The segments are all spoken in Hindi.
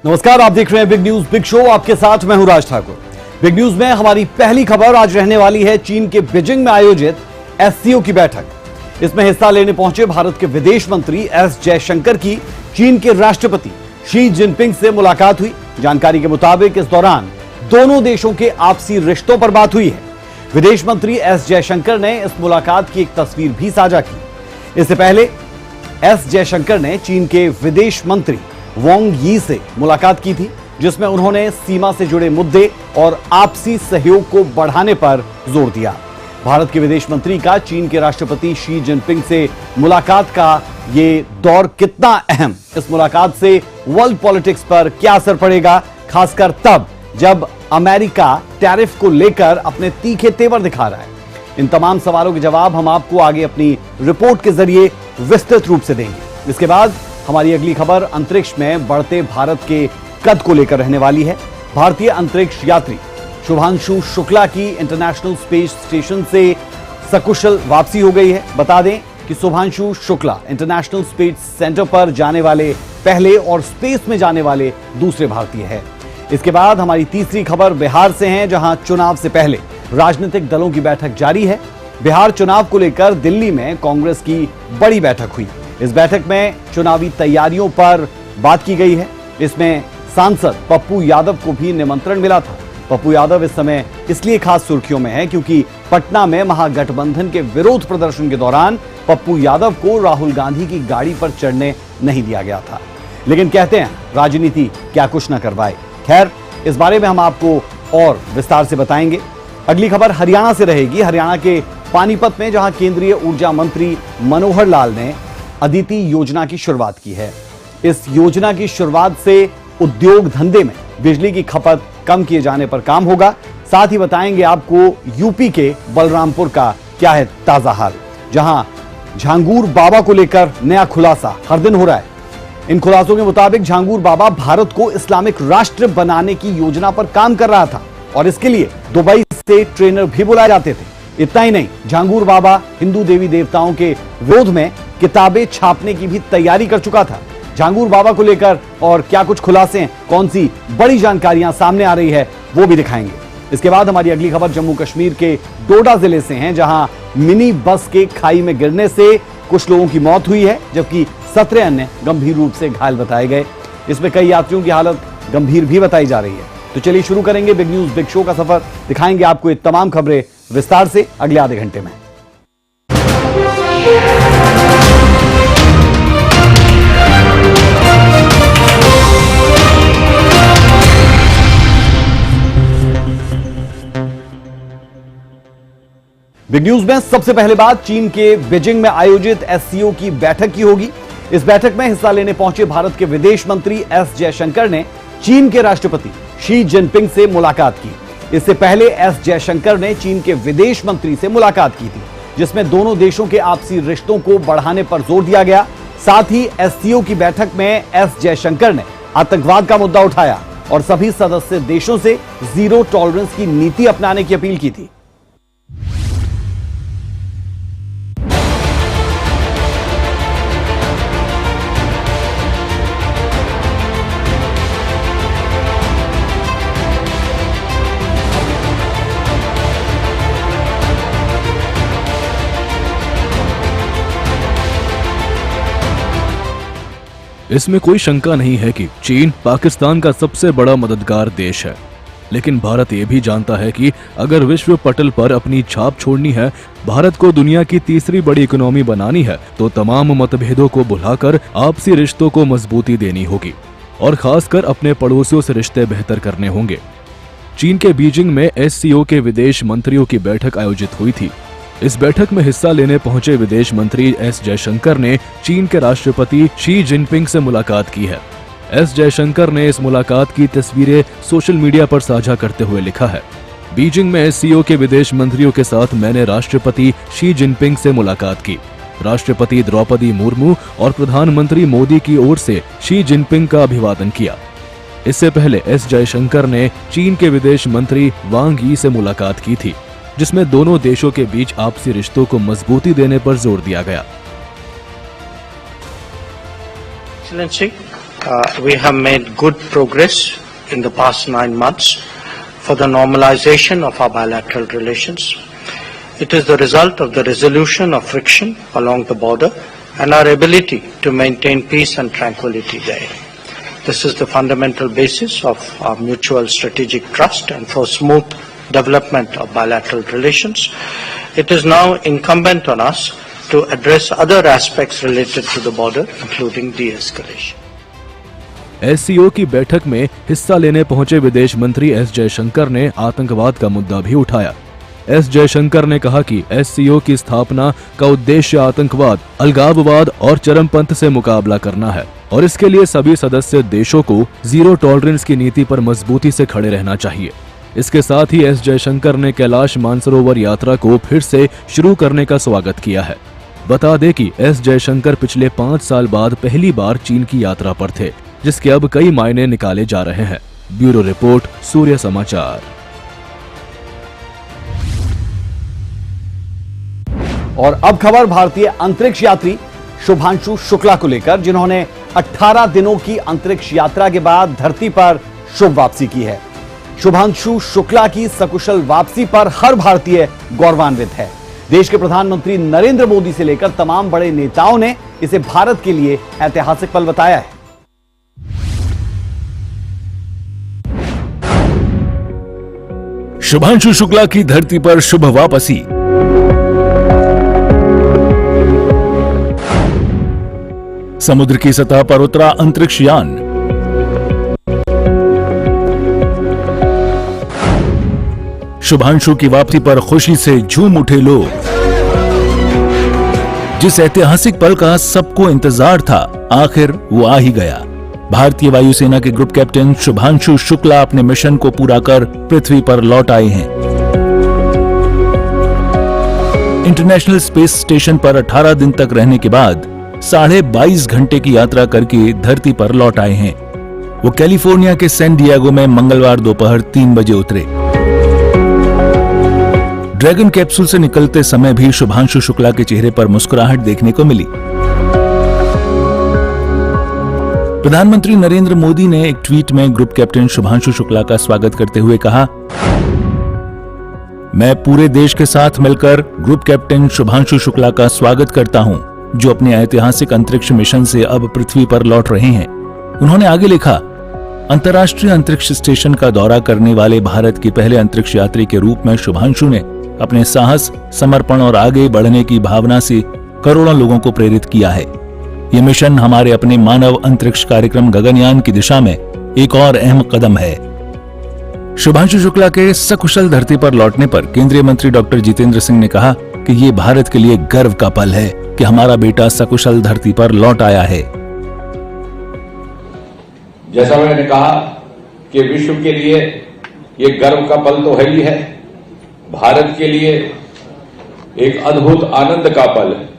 नमस्कार, आप देख रहे हैं बिग न्यूज बिग शो। आपके साथ मैं हूं राज ठाकुर। बिग न्यूज में हमारी पहली खबर आज रहने वाली है चीन के बीजिंग में आयोजित एससीओ की बैठक। इसमें हिस्सा लेने पहुंचे भारत के विदेश मंत्री एस जयशंकर की चीन के राष्ट्रपति शी जिनपिंग से मुलाकात हुई। जानकारी के मुताबिक इस दौरान दोनों देशों के आपसी रिश्तों पर बात हुई है। विदेश मंत्री एस जयशंकर ने इस मुलाकात की एक तस्वीर भी साझा की। इससे पहले एस जयशंकर ने चीन के विदेश मंत्री वांग यी से मुलाकात की थी, जिसमें उन्होंने सीमा से जुड़े मुद्दे और आपसी सहयोग को बढ़ाने पर जोर दिया। भारत के विदेश मंत्री का चीन के राष्ट्रपति शी जिनपिंग से मुलाकात का ये दौर कितना अहम, इस मुलाकात से वर्ल्ड पॉलिटिक्स पर क्या असर पड़ेगा, खासकर तब जब अमेरिका टैरिफ को लेकर अपने तीखे तेवर दिखा रहा है। इन तमाम सवालों के जवाब हम आपको आगे अपनी रिपोर्ट के जरिए विस्तृत रूप से देंगे। इसके बाद हमारी अगली खबर अंतरिक्ष में बढ़ते भारत के कद को लेकर रहने वाली है। भारतीय अंतरिक्ष यात्री शुभांशु शुक्ला की इंटरनेशनल स्पेस स्टेशन से सकुशल वापसी हो गई है। बता दें कि Shubhanshu Shukla international space centre पर जाने वाले पहले और स्पेस में जाने वाले दूसरे भारतीय है। इसके बाद हमारी तीसरी खबर बिहार से है, जहां चुनाव से पहले राजनीतिक दलों की बैठक जारी है। बिहार चुनाव को लेकर दिल्ली में कांग्रेस की बड़ी बैठक हुई। इस बैठक में चुनावी तैयारियों पर बात की गई है। इसमें सांसद पप्पू यादव को भी निमंत्रण मिला था। पप्पू यादव इस समय इसलिए खास सुर्खियों में है क्योंकि पटना में महागठबंधन के विरोध प्रदर्शन के दौरान पप्पू यादव को राहुल गांधी की गाड़ी पर चढ़ने नहीं दिया गया था। लेकिन कहते हैं राजनीति क्या कुछ न करवाए। खैर, इस बारे में हम आपको और विस्तार से बताएंगे। अगली खबर हरियाणा से रहेगी। हरियाणा के पानीपत में जहां केंद्रीय ऊर्जा मंत्री मनोहर लाल ने अदिति योजना की शुरुआत की है। इस योजना की शुरुआत से उद्योग धंधे में बिजली की खपत कम किए जाने पर काम होगा। साथ ही बताएंगे आपको यूपी के बलरामपुर का क्या है ताजा हाल, जहां झांगुर बाबा को लेकर नया खुलासा हर दिन हो रहा है। इन खुलासों के मुताबिक झांगुर बाबा भारत को इस्लामिक राष्ट्र बनाने की योजना पर काम कर रहा था और इसके लिए दुबई से ट्रेनर भी बुलाए जाते थे। इतना ही नहीं, झांगुर बाबा हिंदू देवी देवताओं के विरोध में किताबें छापने की भी तैयारी कर चुका था। झांगुर बाबा को लेकर और क्या कुछ खुलासे हैं, कौन सी बड़ी जानकारियां सामने आ रही है, वो भी दिखाएंगे। इसके बाद हमारी अगली खबर जम्मू कश्मीर के डोडा जिले से है, जहां मिनी बस के खाई में गिरने से कुछ लोगों की मौत हुई है, जबकि 17 अन्य गंभीर रूप से घायल बताए गए। इसमें कई यात्रियों की हालत गंभीर भी बताई जा रही है। तो चलिए शुरू करेंगे बिग न्यूज बिग शो का सफर। दिखाएंगे आपको ये तमाम खबरें विस्तार से अगले आधे घंटे में। बिग न्यूज में सबसे पहले बात चीन के बीजिंग में आयोजित एससीओ की बैठक की होगी। इस बैठक में हिस्सा लेने पहुंचे भारत के विदेश मंत्री एस जयशंकर ने चीन के राष्ट्रपति शी जिनपिंग से मुलाकात की। इससे पहले एस जयशंकर ने चीन के विदेश मंत्री से मुलाकात की थी, जिसमें दोनों देशों के आपसी रिश्तों को बढ़ाने पर जोर दिया गया। साथ ही एससीओ की बैठक में एस जयशंकर ने आतंकवाद का मुद्दा उठाया और सभी सदस्य देशों से जीरो टॉलरेंस की नीति अपनाने की अपील की थी। इसमें कोई शंका नहीं है कि चीन पाकिस्तान का सबसे बड़ा मददगार देश है, लेकिन भारत ये भी जानता है कि अगर विश्व पटल पर अपनी छाप छोड़नी है, भारत को दुनिया की तीसरी बड़ी इकोनॉमी बनानी है, तो तमाम मतभेदों को भुलाकर आपसी रिश्तों को मजबूती देनी होगी और खासकर अपने पड़ोसियों से रिश्ते बेहतर करने होंगे। चीन के बीजिंग में एससीओ के विदेश मंत्रियों की बैठक आयोजित हुई थी। इस बैठक में हिस्सा लेने पहुंचे विदेश मंत्री एस जयशंकर ने चीन के राष्ट्रपति शी जिनपिंग से मुलाकात की है। एस जयशंकर ने इस मुलाकात की तस्वीरें सोशल मीडिया पर साझा करते हुए लिखा है, बीजिंग में एससीओ के विदेश मंत्रियों के साथ मैंने राष्ट्रपति शी जिनपिंग से मुलाकात की। राष्ट्रपति द्रौपदी मुर्मू और प्रधानमंत्री मोदी की ओर से शी जिनपिंग का अभिवादन किया। इससे पहले एस जयशंकर ने चीन के विदेश मंत्री वांग यी से मुलाकात की थी, जिसमें दोनों देशों के बीच आपसी रिश्तों को मजबूती देने पर जोर दिया गया। Excellency, we have made good progress in the past 9 months for the normalization of our bilateral relations. It is the result of the resolution of friction along the border and our ability to maintain peace and tranquility there. This is the fundamental basis of our mutual strategic trust and for smooth development of bilateral relations. It is now incumbent on us to address other aspects related to the border, including de-escalation. SCO की बैठक में हिस्सा लेने पहुंचे विदेश मंत्री एस जयशंकर ने आतंकवाद का मुद्दा भी उठाया। एस जयशंकर ने कहा कि एससीओ की स्थापना का उद्देश्य आतंकवाद, अलगाववाद और चरमपंथ से मुकाबला करना है और इसके लिए सभी सदस्य देशों को जीरो टॉलरेंस की नीति पर मजबूती से खड़े रहना चाहिए। इसके साथ ही एस जयशंकर ने कैलाश मानसरोवर यात्रा को फिर से शुरू करने का स्वागत किया है। बता दें कि एस जयशंकर पिछले 5 साल बाद पहली बार चीन की यात्रा पर थे, जिसके अब कई मायने निकाले जा रहे हैं। ब्यूरो रिपोर्ट, सूर्य समाचार। और अब खबर भारतीय अंतरिक्ष यात्री शुभांशु शुक्ला को लेकर, जिन्होंने 18 दिनों की अंतरिक्ष यात्रा के बाद धरती पर शुभ वापसी की है। शुभांशु शुक्ला की सकुशल वापसी पर हर भारतीय गौरवान्वित है। देश के प्रधानमंत्री नरेंद्र मोदी से लेकर तमाम बड़े नेताओं ने इसे भारत के लिए ऐतिहासिक पल बताया है। शुभांशु शुक्ला की धरती पर शुभ वापसी। समुद्र की सतह पर उतरा अंतरिक्ष यान। शुभांशु की वापसी पर खुशी से झूम उठे लोग। जिस ऐतिहासिक पल का सबको इंतजार था, आखिर वो आ ही गया। भारतीय वायुसेना के ग्रुप कैप्टन शुभांशु शुक्ला अपने मिशन को पूरा कर पृथ्वी पर लौट आए हैं। इंटरनेशनल स्पेस स्टेशन पर 18 दिन तक रहने के बाद 22.5 घंटे की यात्रा करके धरती पर लौट आए हैं। वो कैलिफोर्निया के सैन डिएगो में मंगलवार दोपहर 3 बजे उतरे। ड्रैगन कैप्सूल से निकलते समय भी शुभांशु शुक्ला के चेहरे पर मुस्कुराहट देखने को मिली। प्रधानमंत्री नरेंद्र मोदी ने एक ट्वीट में ग्रुप कैप्टन शुभांशु शुक्ला का स्वागत करते हुए कहा, मैं पूरे देश के साथ मिलकर ग्रुप कैप्टन शुभांशु शुक्ला का स्वागत करता हूं, जो अपने ऐतिहासिक अंतरिक्ष मिशन से अब पृथ्वी पर लौट रहे हैं। उन्होंने आगे लिखा, अंतर्राष्ट्रीय अंतरिक्ष स्टेशन का दौरा करने वाले भारत के पहले अंतरिक्ष यात्री के रूप में शुभांशु ने अपने साहस, समर्पण और आगे बढ़ने की भावना से करोड़ों लोगों को प्रेरित किया है। ये मिशन हमारे अपने मानव अंतरिक्ष कार्यक्रम गगनयान की दिशा में एक और अहम कदम है। शुभांशु शुक्ला के सकुशल धरती पर लौटने पर केंद्रीय मंत्री डॉक्टर जितेंद्र सिंह ने कहा कि ये भारत के लिए गर्व का पल है कि हमारा बेटा सकुशल धरती पर लौट आया है। जैसा मैंने कहा कि विश्व के लिए ये गर्व का पल तो है ही है, भारत के लिए एक अद्भुत आनंद का पल है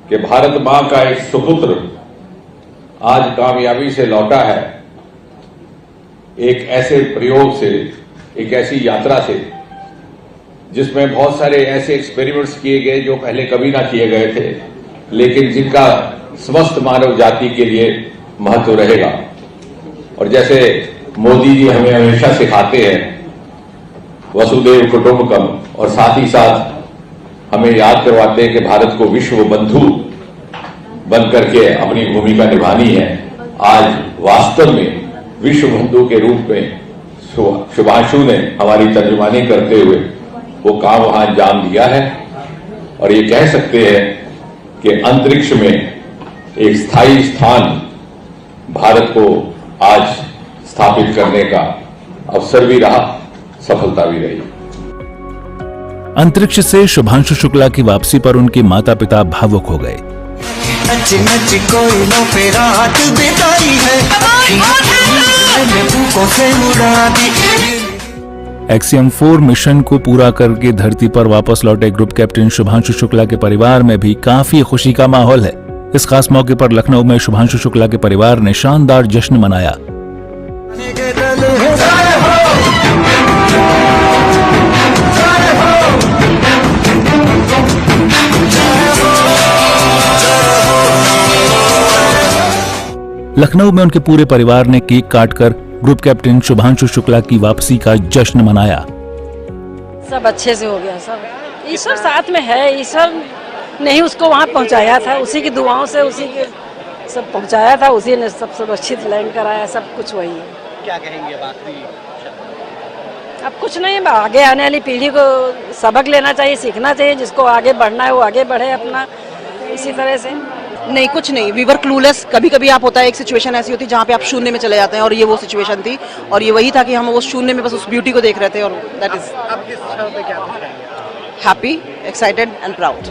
कि भारत मां का एक सुपुत्र आज कामयाबी से लौटा है। एक ऐसे प्रयोग से, एक ऐसी यात्रा से जिसमें बहुत सारे ऐसे एक्सपेरिमेंट्स किए गए जो पहले कभी ना किए गए थे, लेकिन जिनका समस्त मानव जाति के लिए महत्व रहेगा। और जैसे मोदी जी हमें हमेशा सिखाते हैं वसुदेव कुटुंबकम, और साथ ही साथ हमें याद करवाते हैं कि भारत को विश्व बंधु बन करके अपनी भूमिका निभानी है। आज वास्तव में विश्व बंधु के रूप में शुभांशु ने हमारी तर्जुमानी करते हुए वो काम वहां अंजाम दिया है। और ये कह सकते हैं कि अंतरिक्ष में एक स्थायी स्थान भारत को आज स्थापित करने का अवसर भी रहा, सफलता भी रही। अंतरिक्ष से शुभांशु शुक्ला की वापसी पर उनके माता पिता भावुक हो गए। एक्सियम 4 मिशन को पूरा करके धरती पर वापस लौटे ग्रुप कैप्टन शुभांशु शुक्ला के परिवार में भी काफी खुशी का माहौल है। इस खास मौके पर लखनऊ में शुभांशु शुक्ला के परिवार ने शानदार जश्न मनाया। लखनऊ में उनके पूरे परिवार ने केक काटकर ग्रुप कैप्टन शुभांशु शुक्ला की वापसी का जश्न मनाया। सब अच्छे से हो गया, सब ईश्वर साथ में है। ईश्वर ने ही उसको वहाँ पहुँचाया था, उसी की दुआओं से उसी के सब पहुँचाया था, उसी ने सब सुरक्षित लैंड कराया, सब कुछ वही है। क्या कहेंगे आखिरी? अब कुछ नहीं, आगे आने वाली पीढ़ी को सबक लेना चाहिए, सीखना चाहिए। जिसको आगे बढ़ना है वो आगे बढ़े अपना इसी तरह से। नहीं, कुछ नहीं, वी वर क्लूलेस। कभी कभी आप होता है एक सिचुएशन ऐसी होती है जहाँ पे आप शून्य में चले जाते हैं, और ये वो सिचुएशन थी, और ये वही था कि हम वो शून्य में बस उस ब्यूटी को देख रहे थे, और that is happy, excited and proud.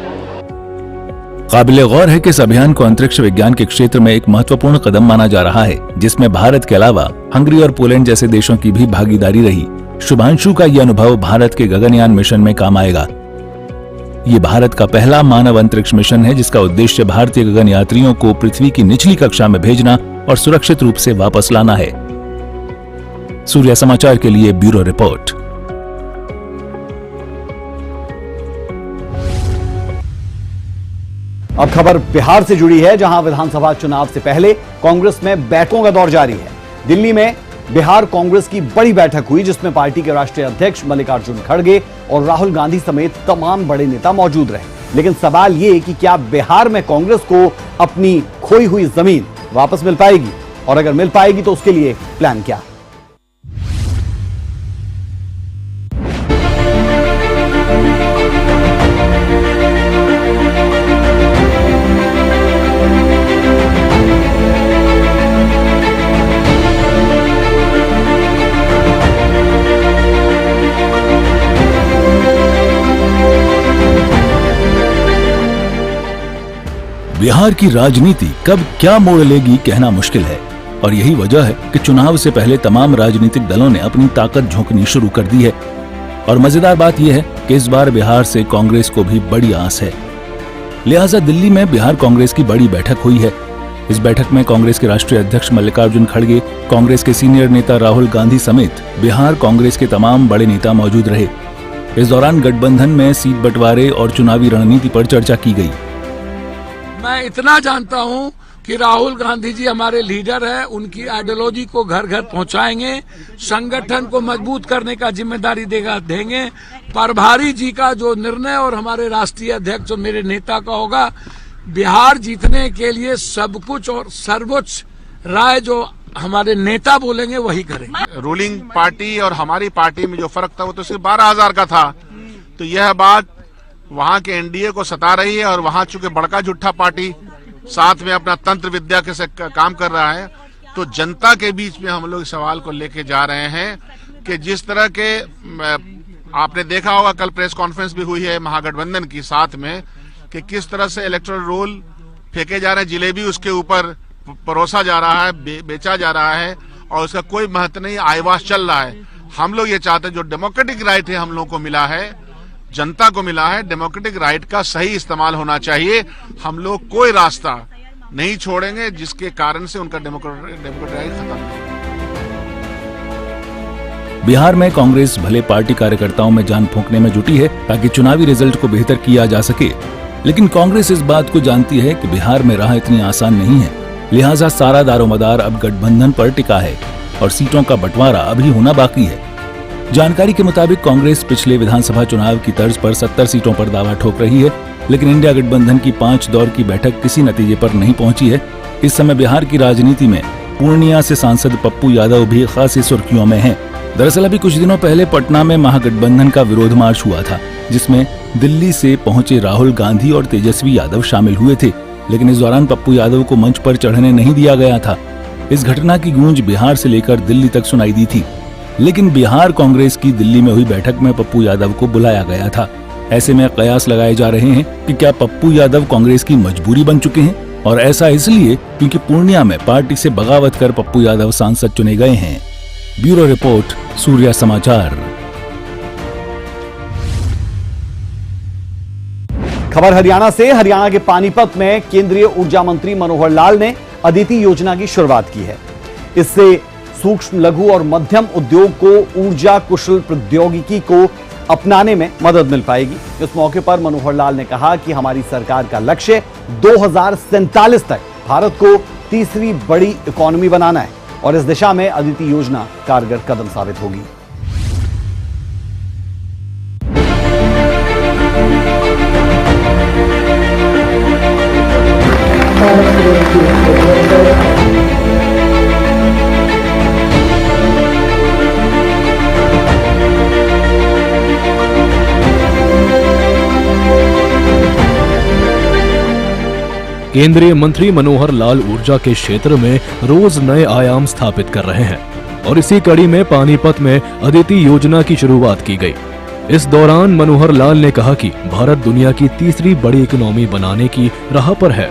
काबिले गौर है कि इस अभियान को अंतरिक्ष विज्ञान के क्षेत्र में एक महत्वपूर्ण कदम माना जा रहा है, जिसमें भारत के अलावा हंगरी और पोलैंड जैसे देशों की भी भागीदारी रही। शुभांशु का यह अनुभव भारत के गगनयान मिशन में काम आएगा। ये भारत का पहला मानव अंतरिक्ष मिशन है, जिसका उद्देश्य भारतीय गगन यात्रियों को पृथ्वी की निचली कक्षा में भेजना और सुरक्षित रूप से वापस लाना है। सूर्य समाचार के लिए ब्यूरो रिपोर्ट। अब खबर बिहार से जुड़ी है, जहां विधानसभा चुनाव से पहले कांग्रेस में बैठकों का दौर जारी है। दिल्ली में बिहार कांग्रेस की बड़ी बैठक हुई, जिसमें पार्टी के राष्ट्रीय अध्यक्ष मल्लिकार्जुन खड़गे और राहुल गांधी समेत तमाम बड़े नेता मौजूद रहे। लेकिन सवाल ये कि क्या बिहार में कांग्रेस को अपनी खोई हुई जमीन वापस मिल पाएगी, और अगर मिल पाएगी तो उसके लिए प्लान क्या? बिहार की राजनीति कब क्या मोड़ लेगी कहना मुश्किल है, और यही वजह है कि चुनाव से पहले तमाम राजनीतिक दलों ने अपनी ताकत झोंकनी शुरू कर दी है। और मजेदार बात यह है कि इस बार बिहार से कांग्रेस को भी बड़ी आस है। लिहाजा दिल्ली में बिहार कांग्रेस की बड़ी बैठक हुई है। इस बैठक में कांग्रेस के राष्ट्रीय अध्यक्ष मल्लिकार्जुन खड़गे, कांग्रेस के सीनियर नेता राहुल गांधी समेत बिहार कांग्रेस के तमाम बड़े नेता मौजूद रहे। इस दौरान गठबंधन में सीट बंटवारे और चुनावी रणनीति पर चर्चा की गई। मैं इतना जानता हूं कि राहुल गांधी जी हमारे लीडर हैं, उनकी आइडियोलॉजी को घर घर पहुंचाएंगे, संगठन को मजबूत करने का जिम्मेदारी देंगे। प्रभारी जी का जो निर्णय और हमारे राष्ट्रीय अध्यक्ष और मेरे नेता का होगा, बिहार जीतने के लिए सब कुछ और सर्वोच्च राय जो हमारे नेता बोलेंगे वही करेंगे। रूलिंग पार्टी और हमारी पार्टी में जो फर्क था वो तो सिर्फ 12,000 का था, तो यह बात वहां के एनडीए को सता रही है। और वहां चूंकि बड़का झूठा पार्टी साथ में अपना तंत्र विद्या के से काम कर रहा है, तो जनता के बीच में हम लोग इस सवाल को लेके जा रहे हैं कि जिस तरह के आपने देखा होगा, कल प्रेस कॉन्फ्रेंस भी हुई है महागठबंधन की साथ में, कि किस तरह से इलेक्टोरल रोल फेंके जा रहे हैं, जिलेबी उसके ऊपर परोसा जा रहा है, बेचा जा रहा है, और उसका कोई महत्व नहीं, आईवास चल रहा है। हम लोग ये चाहते हैं जो डेमोक्रेटिक राइट है हम लोग को मिला है, जनता को मिला है, डेमोक्रेटिक राइट का सही इस्तेमाल होना चाहिए। हम लोग कोई रास्ता नहीं छोड़ेंगे जिसके कारण से उनका डेमोक्रेटिक राइट खत्म हो। बिहार में कांग्रेस भले पार्टी कार्यकर्ताओं में जान फूंकने में जुटी है ताकि चुनावी रिजल्ट को बेहतर किया जा सके, लेकिन कांग्रेस इस बात को जानती है कि बिहार में राह इतनी आसान नहीं है। लिहाजा सारा दारोमदार अब गठबंधन पर टिका है और सीटों का बंटवारा अभी होना बाकी है। जानकारी के मुताबिक कांग्रेस पिछले विधानसभा चुनाव की तर्ज पर 70 सीटों पर दावा ठोक रही है, लेकिन इंडिया गठबंधन की 5 दौर की बैठक किसी नतीजे पर नहीं पहुंची है। इस समय बिहार की राजनीति में पूर्णिया से सांसद पप्पू यादव भी खासी सुर्खियों में हैं। दरअसल अभी कुछ दिनों पहले पटना में महागठबंधन का विरोध मार्च हुआ था, जिसमें दिल्ली से पहुंचे राहुल गांधी और तेजस्वी यादव शामिल हुए थे, लेकिन इस दौरान पप्पू यादव को मंच पर चढ़ने नहीं दिया गया था। इस घटना की गूंज बिहार से लेकर दिल्ली तक सुनाई दी थी, लेकिन बिहार कांग्रेस की दिल्ली में हुई बैठक में पप्पू यादव को बुलाया गया था। ऐसे में कयास लगाए जा रहे हैं कि क्या पप्पू यादव कांग्रेस की मजबूरी बन चुके हैं, और ऐसा इसलिए क्योंकि पूर्णिया में पार्टी से बगावत कर पप्पू यादव सांसद चुने गए हैं। ब्यूरो रिपोर्ट, सूर्य समाचार। खबर हरियाणा से। हरियाणा के पानीपत में केंद्रीय ऊर्जा मंत्री मनोहर लाल ने अदिति योजना की शुरुआत की है। इससे सूक्ष्म, लघु और मध्यम उद्योग को ऊर्जा कुशल प्रौद्योगिकी को अपनाने में मदद मिल पाएगी। इस मौके पर मनोहर लाल ने कहा कि हमारी सरकार का लक्ष्य 2047 तक भारत को तीसरी बड़ी इकोनॉमी बनाना है और इस दिशा में अदिति योजना कारगर कदम साबित होगी। केंद्रीय मंत्री मनोहर लाल ऊर्जा के क्षेत्र में रोज नए आयाम स्थापित कर रहे हैं और इसी कड़ी में पानीपत में अदिति योजना की शुरुआत की गई। इस दौरान मनोहर लाल ने कहा कि भारत दुनिया की तीसरी बड़ी इकोनॉमी बनाने की राह पर है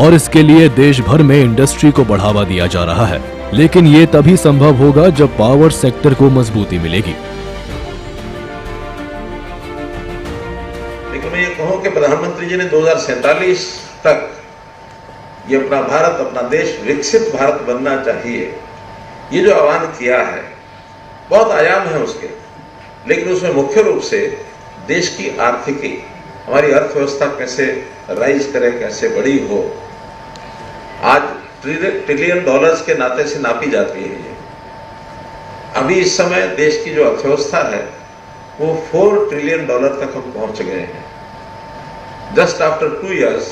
और इसके लिए देश भर में इंडस्ट्री को बढ़ावा दिया जा रहा है, लेकिन ये तभी संभव होगा जब पावर सेक्टर को मजबूती मिलेगी। लेकिन मैं ये कहूं कि प्रधानमंत्री जी ने 2047 तक ये अपना भारत, अपना देश विकसित भारत बनना चाहिए, ये जो आह्वान किया है, बहुत आयाम है उसके, लेकिन उसमें मुख्य रूप से देश की आर्थिकी, हमारी अर्थव्यवस्था कैसे राइज करे, कैसे बड़ी हो। आज ट्रिलियन डॉलर्स के नाते से नापी जाती है ये। अभी इस समय देश की जो अर्थव्यवस्था है वो 4 ट्रिलियन डॉलर तक हम पहुंच गए हैं। जस्ट आफ्टर 2 years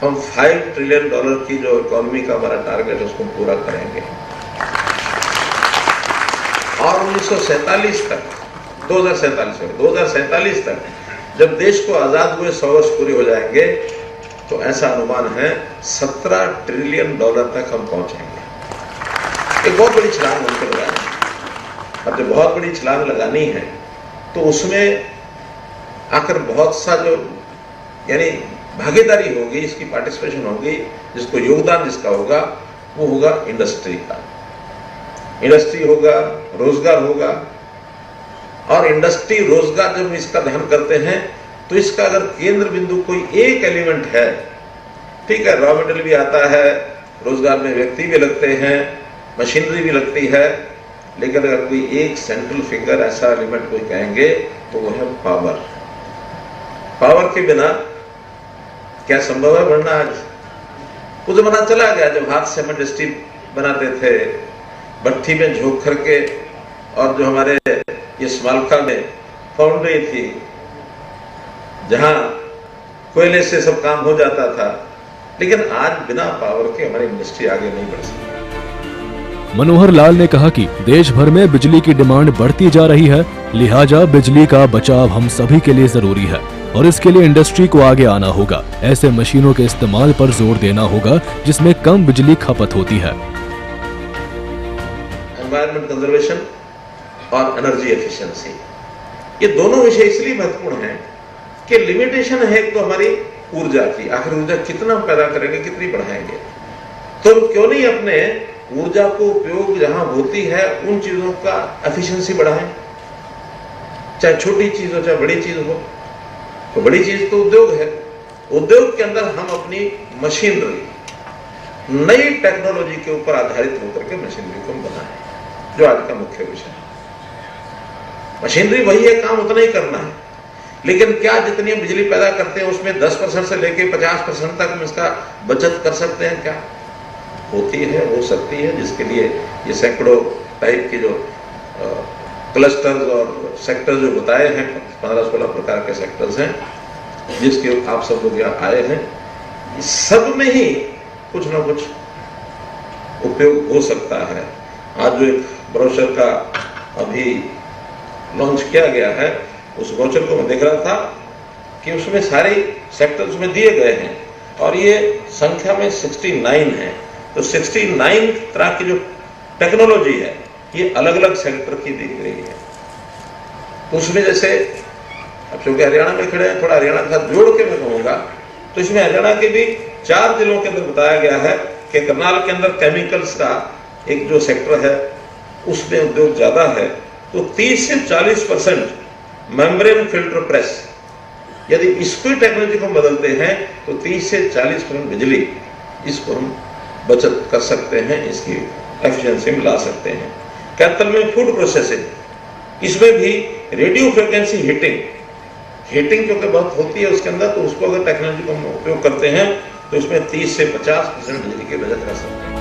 हम 5 ट्रिलियन डॉलर की जो इकोनॉमी का हमारा टारगेट है उसको पूरा करेंगे। और 1947 तक 2047 तक जब देश को आजाद हुए 100 वर्ष पूरे हो जाएंगे तो ऐसा अनुमान है 17 ट्रिलियन डॉलर तक हम पहुंचेंगे। एक बहुत बड़ी छलांग हमको लगानी है। अब जब बहुत बड़ी छलांग लगानी है तो उसमें आकर बहुत सा जो यानी भागीदारी होगी, इसकी पार्टिसिपेशन होगी, जिसको योगदान जिसका होगा वो होगा इंडस्ट्री का। इंडस्ट्री होगा, रोजगार होगा। और इंडस्ट्री रोजगार जब इसका ध्यान करते हैं तो इसका अगर केंद्र बिंदु कोई एक एलिमेंट है, ठीक है, रॉ मटेरियल भी आता है, रोजगार में व्यक्ति भी लगते हैं, मशीनरी भी लगती है, लेकिन अगर कोई एक सेंट्रल फिगर ऐसा एलिमेंट कोई कहेंगे तो वो है पावर। पावर के बिना क्या संभव है बढ़ना? आज वो जमाना चला गया जब हाथ से हम इंडस्ट्री बनाते थे, भट्ठी में झोंक करके, और जो हमारे ये स्मालका में फाउंड्री थी जहां कोयले से सब काम हो जाता था, लेकिन आज बिना पावर के हमारी इंडस्ट्री आगे नहीं बढ़ सकती। मनोहर लाल ने कहा कि देश भर में बिजली की डिमांड बढ़ती जा रही है, लिहाजा बिजली का बचाव हम सभी के लिए जरूरी है और इसके लिए इंडस्ट्री को आगे आना होगा। ऐसे मशीनों के इस्तेमाल पर जोर देना होगा जिसमें कम बिजली खपत होती है। एनवायरमेंट कंजर्वेशन और एनर्जी एफिशिएंसी, ये दोनों विषय इसलिए महत्वपूर्ण हैं कि लिमिटेशन है एक तो हमारी ऊर्जा की, आखिर ऊर्जा कितना हम पैदा करेंगे, कितनी बढ़ाएंगे, तो क्यों नहीं अपने ऊर्जा को उपयोग जहां होती है उन चीजों का एफिशिएंसी बढ़ाएं, चाहे छोटी चीज हो चाहे बड़ी चीज हो। तो बड़ी चीज तो उद्योग है, उद्योग के अंदर हम अपनी मशीनरी नई टेक्नोलॉजी के ऊपर आधारित होकर के मशीनरी को बनाएं, जो आज का मुख्य विषय है। मशीनरी वही है, काम उतना ही करना है, लेकिन क्या जितनी हम बिजली पैदा करते हैं उसमें 10% से लेकर 50% तक हम इसका बचत कर सकते हैं? क्या होती है, हो सकती है, जिसके लिए ये सैकड़ों टाइप के जो क्लस्टर्स और सेक्टर्स जो बताए हैं, 15-16 प्रकार के सेक्टर्स हैं जिसके आप सब लोग यहाँ आए हैं, सब में ही कुछ ना कुछ उपयोग हो सकता है। आज जो एक ब्रोशर का अभी लॉन्च किया गया है, उस ब्रोशर को मैं देख रहा था कि उसमें सारे सेक्टर्स में दिए गए हैं और ये संख्या में 69 है। तो 69 तरह की जो टेक्नोलॉजी है ये अलग अलग सेक्टर की दी गई है। तो उसमें जैसे अब चूंकि हरियाणा में खड़े हैं, थोड़ा हरियाणा के साथ जोड़ के मैं कहूंगा, तो इसमें हरियाणा के भी 4 जिलों के अंदर बताया गया है कि करनाल के अंदर केमिकल्स का एक जो सेक्टर है उसमें उद्योग ज्यादा है, तो 30 से 40% मेम्ब्रेन फिल्टर प्रेस, यदि इसको टेक्नोलॉजी को बदलते हैं तो 30 से 40% बिजली इसको हम बचत कर सकते हैं, इसकी एफिशिएंसी में ला सकते हैं। कैपिटल में फूड प्रोसेसिंग, इसमें भी रेडियो फ्रिक्वेंसी हीटिंग क्योंकि बहुत होती है उसके अंदर, तो उसको अगर टेक्नोलॉजी को हम उपयोग करते हैं तो इसमें 30 से 50% बिजली की बचत कर सकते हैं।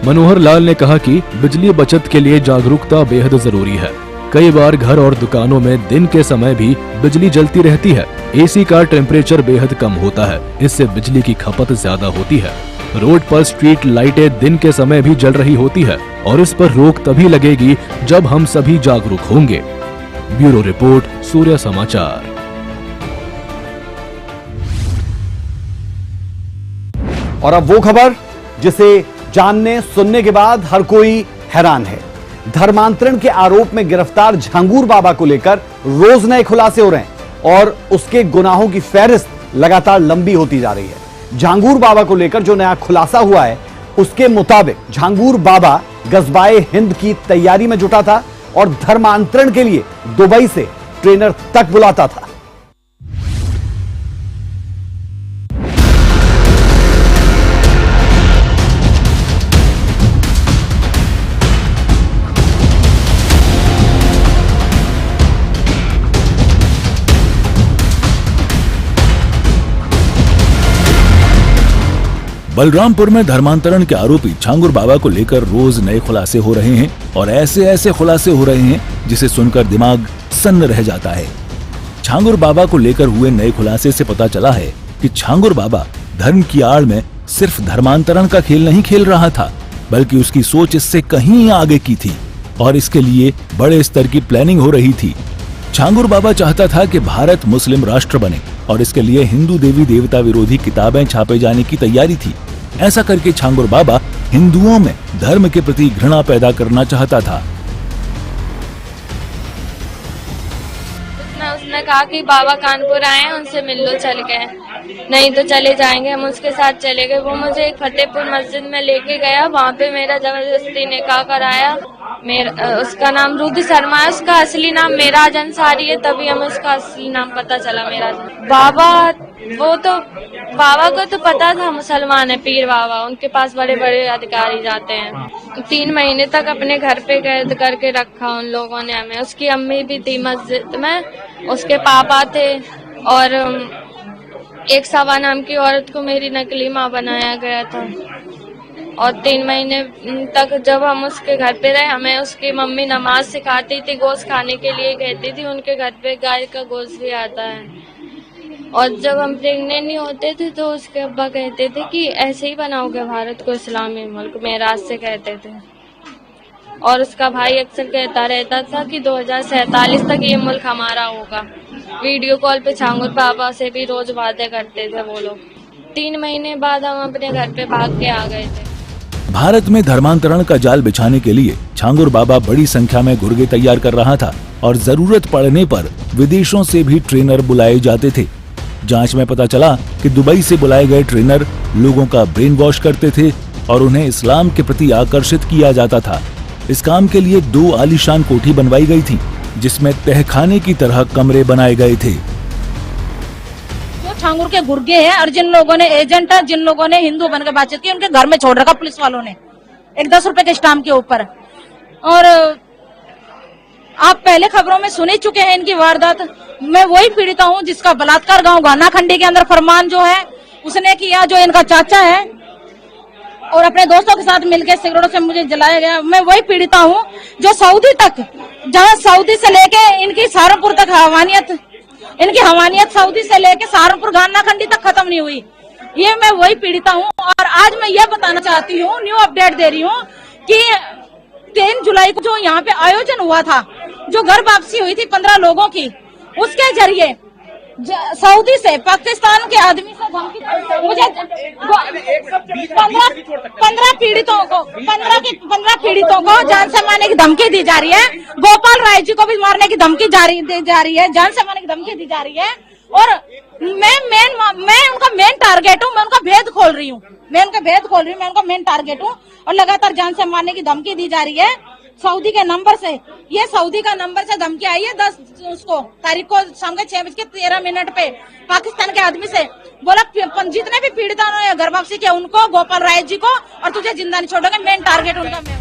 मनोहर लाल ने कहा कि बिजली बचत के लिए जागरूकता बेहद जरूरी है। कई बार घर और दुकानों में दिन के समय भी बिजली जलती रहती है। एसी का टेम्परेचर बेहद कम होता है, इससे बिजली की खपत ज्यादा होती है। रोड पर स्ट्रीट लाइटें दिन के समय भी जल रही होती है और इस पर रोक तभी लगेगी जब हम सभी जागरूक होंगे। ब्यूरो रिपोर्ट, सूर्य समाचार। और अब वो खबर जिसे जानने सुनने के बाद हर कोई हैरान है। धर्मांतरण के आरोप में गिरफ्तार झांगूर बाबा को लेकर रोज नए खुलासे हो रहे हैं और उसके गुनाहों की फहरिस्त लगातार लंबी होती जा रही है। झांगूर बाबा को लेकर जो नया खुलासा हुआ है उसके मुताबिक झांगूर बाबा गजबाए हिंद की तैयारी में जुटा था और धर्मांतरण के लिए दुबई से ट्रेनर तक बुलाता था। बलरामपुर में धर्मांतरण के आरोपी झांगूर बाबा को लेकर रोज नए खुलासे हो रहे हैं और ऐसे ऐसे खुलासे हो रहे हैं जिसे सुनकर दिमाग सन्न रह जाता है। झांगूर बाबा को लेकर हुए नए खुलासे से पता चला है कि झांगूर बाबा धर्म की आड़ में सिर्फ धर्मांतरण का खेल नहीं खेल रहा था, बल्कि उसकी सोच इससे कहीं आगे की थी और इसके लिए बड़े स्तर की प्लानिंग हो रही थी। झांगूर बाबा चाहता था कि भारत मुस्लिम राष्ट्र बने और इसके लिए हिंदू देवी देवता विरोधी किताबें छापे जाने की तैयारी थी। ऐसा करके झांगूर बाबा हिंदुओं में धर्म के प्रति घृणा पैदा करना चाहता था। उसने कहा कि बाबा कानपुर आए हैं, उनसे मिल लो, चल गए, नहीं तो चले जाएंगे। हम उसके साथ चले गए। वो मुझे एक फतेहपुर मस्जिद में लेके गया, वहाँ पे मेरा जबरदस्ती निकाह कराया। उसका नाम रुद्र शर्मा है, उसका असली नाम मेराज अंसारी है, तभी हमें उसका असली नाम पता चला मेराज। बाबा को तो पता था मुसलमान है, पीर बाबा, उनके पास बड़े बड़े अधिकारी जाते हैं। 3 महीने तक अपने घर पे कैद करके रखा उन लोगों ने हमें। उसकी अम्मी भी थी मस्जिद में, उसके पापा थे और एक सवा नाम की औरत को मेरी नकली माँ बनाया गया था। और 3 महीने तक जब हम उसके घर पे रहे, हमें उसकी मम्मी नमाज सिखाती थी, गोश्त खाने के लिए कहती थी। उनके घर पे गाय का गोश्त भी आता है। और जब हम प्रेग्नेंट नहीं होते थे तो उसके अब्बा कहते थे कि ऐसे ही बनाओगे भारत को इस्लामी मुल्क, मेराज से कहते थे। और उसका भाई अक्सर कहता रहता था कि 2047 तक ये मुल्क हमारा होगा। वीडियो कॉल पे झांगूर बाबा से भी रोज बातें करते थे वो लोग। 3 महीने बाद हम अपने घर पे भाग के आ गए थे। भारत में धर्मांतरण का जाल बिछाने के लिए झांगूर बाबा बड़ी संख्या में गुर्गे तैयार कर रहा था और जरूरत पड़ने पर विदेशों से भी ट्रेनर बुलाए जाते थे। जांच में पता चला कि दुबई से बुलाए गए ट्रेनर लोगों का ब्रेन वॉश करते थे और उन्हें इस्लाम के प्रति आकर्षित किया जाता था। इस काम के लिए 2 आलीशान कोठी बनवाई गई थी, जिसमें तहखाने की तरह कमरे बनाए गए थे। जो झांगूर के गुर्गे हैं और जिन लोगों ने एजेंट है, जिन लोगों ने हिंदू बनकर बातचीत की, उनके घर में छोड़ रखा पुलिस वालों ने एक 10 रुपए के स्टाम्प के ऊपर। और आप पहले खबरों में सुन ही चुके हैं इनकी वारदात। मैं वही पीड़िता हूँ जिसका बलात्कार गांव गानाखंडी के अंदर फरमान जो है उसने किया, जो इनका चाचा है, और अपने दोस्तों के साथ मिलकर सिगरेटों से मुझे जलाया गया। मैं वही पीड़िता हूँ जो सऊदी तक, जहाँ सऊदी से लेके इनकी सहारनपुर तक इनकी हवानियत सऊदी से लेके सहारनपुर गानाखंडी तक खत्म नहीं हुई। ये मैं वही पीड़िता हूँ। और आज मैं ये बताना चाहती हूँ, न्यू अपडेट दे रही हूँ कि 3 जुलाई को जो यहाँ पे आयोजन हुआ था, जो घर वापसी हुई थी 15 लोगों की, उसके जरिए सऊदी से पाकिस्तान के आदमी से धमकी, मुझे 15 पीड़ितों को जान से मारने की धमकी दी जा रही है। गोपाल राय जी को भी मारने की धमकी दी जा रही है, जान से मारने की धमकी दी जा रही है। और मैं उनका मेन टारगेट हूँ, मैं उनका भेद खोल रही हूँ, मैं उनका मेन टारगेट हूँ। और लगातार जान से मारने की धमकी दी जा रही है सऊदी के नंबर से। ये सऊदी का नंबर से धमकी आई है 10 तारीख को शाम के 6:13 पे पाकिस्तान के आदमी से। बोला जितने भी पीड़िता ने घर वापसी किया उनको, गोपाल राय जी को, और तुझे जिंदा नहीं छोड़ोगे, मेन टारगेट उनका मैं।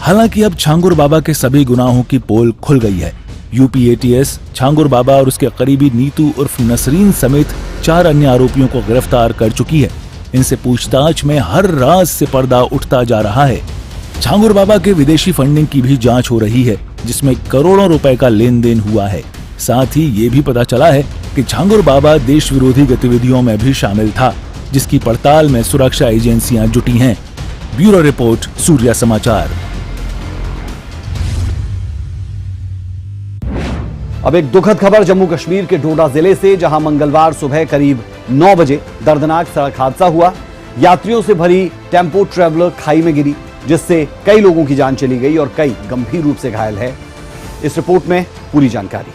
हालांकि अब झांगूर बाबा के सभी गुनाहों की पोल खुल गई है। यूपी एटीएस छांगुर बाबा और उसके करीबी नीतू उर्फ नसरीन समेत 4 अन्य आरोपियों को गिरफ्तार कर चुकी है। इनसे पूछताछ में हर राज से पर्दा उठता जा रहा है। छांगुर बाबा के विदेशी फंडिंग की भी जांच हो रही है, जिसमें करोड़ों रुपए का लेन देन हुआ है। साथ ही ये भी पता चला है कि छांगुर बाबा देश विरोधी गतिविधियों में भी शामिल था, जिसकी पड़ताल में सुरक्षा एजेंसियां जुटी हैं। ब्यूरो रिपोर्ट, सूर्या समाचार। अब एक दुखद खबर जम्मू कश्मीर के डोडा जिले से, जहां मंगलवार सुबह करीब 9 बजे दर्दनाक सड़क हादसा हुआ। यात्रियों से भरी टेम्पो ट्रैवलर खाई में गिरी, जिससे कई लोगों की जान चली गई और कई गंभीर रूप से घायल है। इस रिपोर्ट में पूरी जानकारी।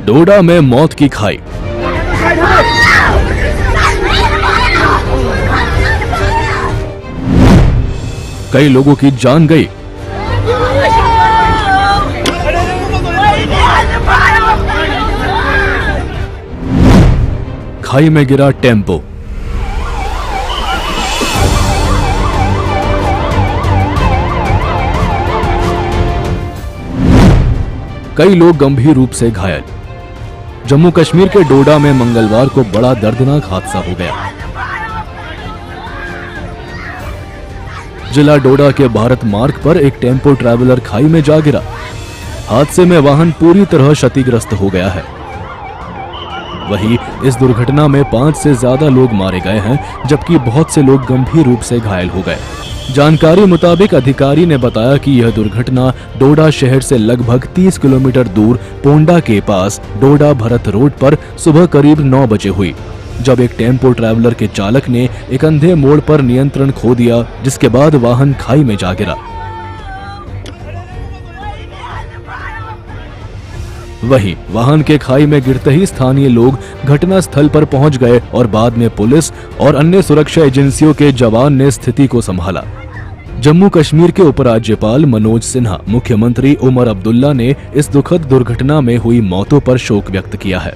डोडा में मौत की खाई। कई लोगों की जान गई। खाई में गिरा टेम्पो। कई लोग गंभीर रूप से घायल। जम्मू कश्मीर के डोडा में मंगलवार को बड़ा दर्दनाक हादसा हो गया। जिला डोडा के भारत मार्ग पर एक टेम्पो ट्रैवलर खाई में जा गिरा। हादसे में वाहन पूरी तरह क्षतिग्रस्त हो गया है। वहीं इस दुर्घटना में 5 से ज्यादा लोग मारे गए हैं, जबकि बहुत से लोग गंभीर रूप से घायल हो गए। जानकारी मुताबिक अधिकारी ने बताया कि यह दुर्घटना डोडा शहर से लगभग 30 किलोमीटर दूर पोंडा के पास डोडा भरत रोड पर सुबह करीब 9 बजे हुई, जब एक टेम्पो ट्रैवलर के चालक ने एक अंधे मोड़ पर नियंत्रण खो दिया, जिसके बाद वाहन खाई में जा गिरा। वहीं वाहन के खाई में गिरते ही स्थानीय लोग घटनास्थल पर पहुंच गए और बाद में पुलिस और अन्य सुरक्षा एजेंसियों के जवान ने स्थिति को संभाला। जम्मू कश्मीर के उपराज्यपाल मनोज सिन्हा, मुख्यमंत्री उमर अब्दुल्ला ने इस दुखद दुर्घटना में हुई मौतों पर शोक व्यक्त किया है।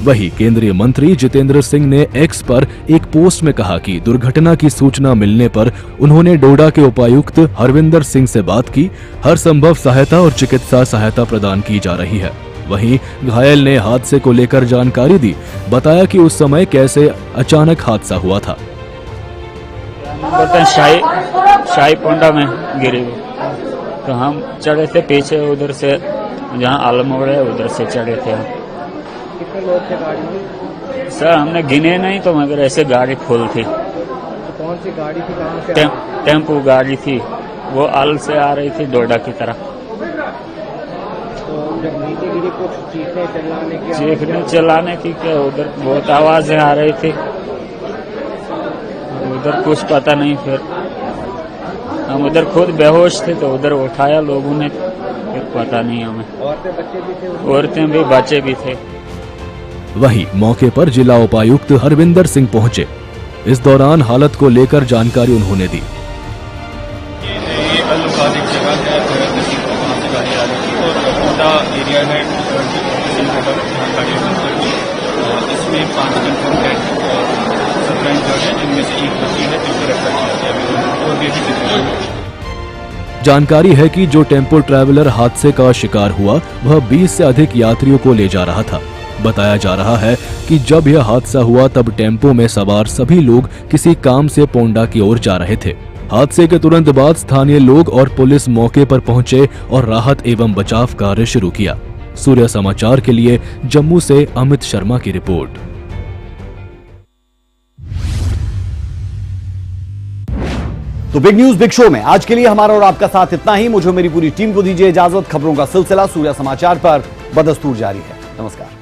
वहीं केंद्रीय मंत्री जितेंद्र सिंह ने एक्स पर एक पोस्ट में कहा कि दुर्घटना की सूचना मिलने पर उन्होंने डोडा के उपायुक्त हरविंदर सिंह से बात की। हर संभव सहायता और चिकित्सा सहायता प्रदान की जा रही है। वहीं घायल ने हादसे को लेकर जानकारी दी, बताया कि उस समय कैसे अचानक हादसा हुआ था। शाही पोंडा में गिरे वो, तो हम चढ़े थे पीछे, उधर से जहाँ आलमोड़ है उधर से चढ़े थे हम। कितने लोग थे गाड़ी में? सर हमने गिने नहीं, तो मगर ऐसे गाड़ी फुल थी। तो कौन सी गाड़ी थी, कहाँ से? टेम्पो गाड़ी थी, वो आल से आ रही थी डोडा की तरफ। जब नीचे गिरी कुछ चीखने चिल्लाने की क्या, उधर बहुत आवाजें आ रही थी, उधर कुछ पता नहीं। फिर हम उधर खुद बेहोश थे, तो उधर उठाया लोगों ने, फिर पता नहीं हमें। औरतें भी बच्चे भी थे। वहीं मौके पर जिला उपायुक्त हरविंदर सिंह पहुंचे। इस दौरान हालत को लेकर जानकारी उन्होंने दी। एरिया है, इसमें 5 कंफर्म डेड सब है, जिनमें से एक बच्ची है जिसको रेफर किया गया और भी। जानकारी है कि जो टेम्पो ट्रैवलर हादसे का शिकार हुआ वह 20 से अधिक यात्रियों को ले जा रहा था। बताया जा रहा है कि जब यह हादसा हुआ तब टेम्पो में सवार सभी लोग किसी काम से पोंडा की ओर जा रहे थे। हादसे के तुरंत बाद स्थानीय लोग और पुलिस मौके पर पहुंचे और राहत एवं बचाव कार्य शुरू किया। सूर्या समाचार के लिए जम्मू से अमित शर्मा की रिपोर्ट। तो बिग न्यूज बिग शो में आज के लिए हमारा और आपका साथ इतना ही। मुझे मेरी पूरी टीम को दीजिए इजाजत। खबरों का सिलसिला सूर्या समाचार पर बदस्तूर जारी है। नमस्कार।